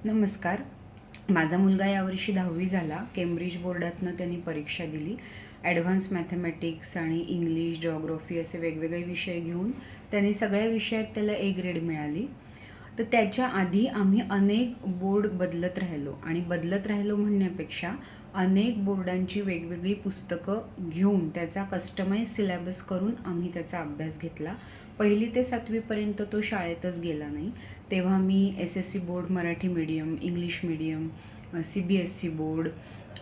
नमस्कार. माझा मुलगा यावर्षी 10वी झाला. केम्ब्रिज बोर्डातनं त्यांनी परीक्षा दिली. ॲडव्हान्स मॅथमॅटिक्स आणि इंग्लिश, जिओग्राफी असे वेगवेगळे विषय घेऊन त्यांनी सगळ्या विषयात त्याला ए ग्रेड मिळाली. तर त्याच्या आधी आम्ही अनेक बोर्ड बदलत राहिलो आणि बदलत राहिलो म्हणण्यापेक्षा अनेक बोर्डांची वेगवेगळी पुस्तकं घेऊन त्याचा कस्टमाइज सिलॅबस करून आम्ही त्याचा अभ्यास घेतला. 1ली ते 7वीपर्यंत तो शाळेतच गेला नाही. तेव्हा मी SSC board, Marathi medium, English medium, CBSE board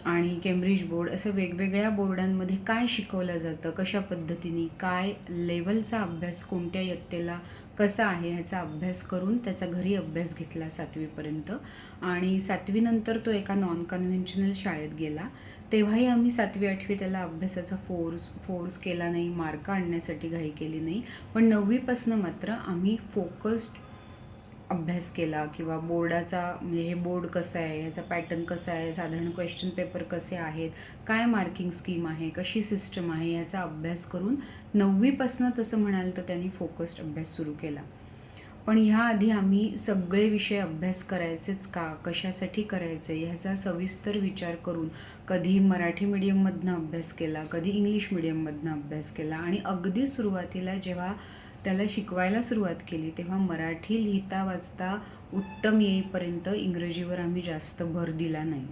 आणि केम्ब्रिज बोर्ड असं वेगवेगळ्या बोर्डांमध्ये काय शिकवलं जातं, कशा पद्धतीने, काय लेवलचा अभ्यास कोणत्या इयत्तेला कसा आहे ह्याचा अभ्यास करून त्याचा घरी अभ्यास घेतला 7वीपर्यंत. आणि 7वीनंतर तो एका नॉन कन्व्हेन्शनल शाळेत गेला. तेव्हाही आम्ही 7वी 8वी त्याला अभ्यासाचा फोर्स केला नाही, मार्क आणण्यासाठी घाई केली नाही. पण 9वीपासनं मात्र आम्ही फोकस्ड अभ्यास केला किंवा बोर्डाचा म्हणजे हे बोर्ड कसं आहे, ह्याचा पॅटर्न कसा आहे, साधारण क्वेश्चन पेपर कसे आहेत, काय मार्किंग स्कीम आहे, कशी सिस्टम आहे ह्याचा अभ्यास करून 9वीपासनं तसं म्हणाल तर त्यांनी फोकस्ड अभ्यास सुरू केला. पण ह्याआधी आम्ही सगळे विषय अभ्यास करायचेच का, कशासाठी करायचे ह्याचा सविस्तर विचार करून कधी मराठी मीडियममधनं अभ्यास केला, कधी इंग्लिश मीडियममधनं अभ्यास केला आणि अगदी सुरुवातीला जेव्हा त्याला शिकवायला सुरुवात केली तेव्हा मराठी लिहिता वाचता उत्तम येईपर्यंत इंग्रजीवर आम्ही जास्त भर दिला नाही.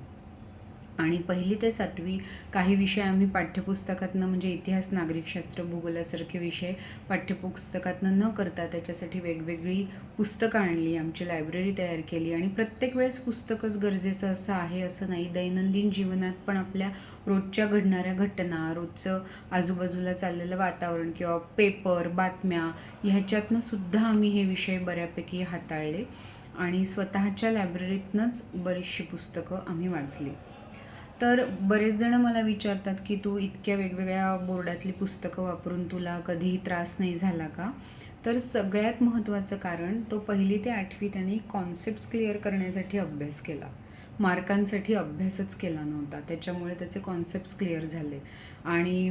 आणि 1ली ते 7वी काही विषय आम्ही पाठ्यपुस्तकातनं म्हणजे इतिहास, नागरिकशास्त्र, भूगोलासारखे विषय पाठ्यपुस्तकातनं न करता त्याच्यासाठी वेगवेगळी पुस्तकं आणली, आमची लायब्ररी तयार केली. आणि प्रत्येक वेळेस पुस्तकच गरजेचं असं आहे असं नाही. दैनंदिन जीवनात पण आपल्या रोजच्या घडणाऱ्या घटना, रोजचं आजूबाजूला चाललेलं वातावरण किंवा पेपर, बातम्या ह्याच्यातनं सुद्धा आम्ही हे विषय बऱ्यापैकी हाताळले आणि स्वतःच्या लायब्ररीतनंच बरीचशी पुस्तकं आम्ही वाचली. तर बरेच जण मला विचारतात की तू इतक्या वेगवेगळ्या बोर्डातली पुस्तकं वापरून तुला कधीही त्रास नाही झाला का? तर सगळ्यात महत्त्वाचं कारण तो 1ली ते 8वी त्याने कॉन्सेप्ट्स क्लिअर करण्यासाठी अभ्यास केला, मार्कांसाठी अभ्यासच केला नव्हता. त्याच्यामुळे त्याचे कॉन्सेप्ट्स क्लिअर झाले. आणि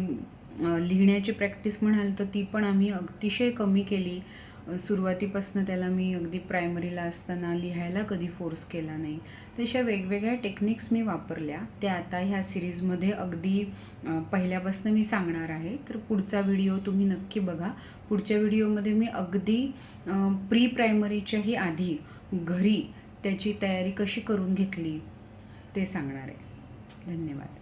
लिहिण्याची प्रॅक्टिस म्हणाल तर ती पण आम्ही अतिशय कमी केली. सुरुवातीपासून त्याला मी अगदी प्रायमरीला असताना लिहायला कधी फोर्स केला नाही. तशा वेगवेगळ्या टेक्निक्स मी वापरल्या. त्या आता ह्या सिरीजमध्ये अगदी पहिल्यापासून मी सांगणार आहे. तर पुढचा व्हिडिओ तुम्ही नक्की बघा. पुढच्या व्हिडिओमध्ये मी अगदी प्री प्रायमरीच्याही आधी घरी त्याची तयारी कशी करून घेतली ते सांगणार आहे. धन्यवाद.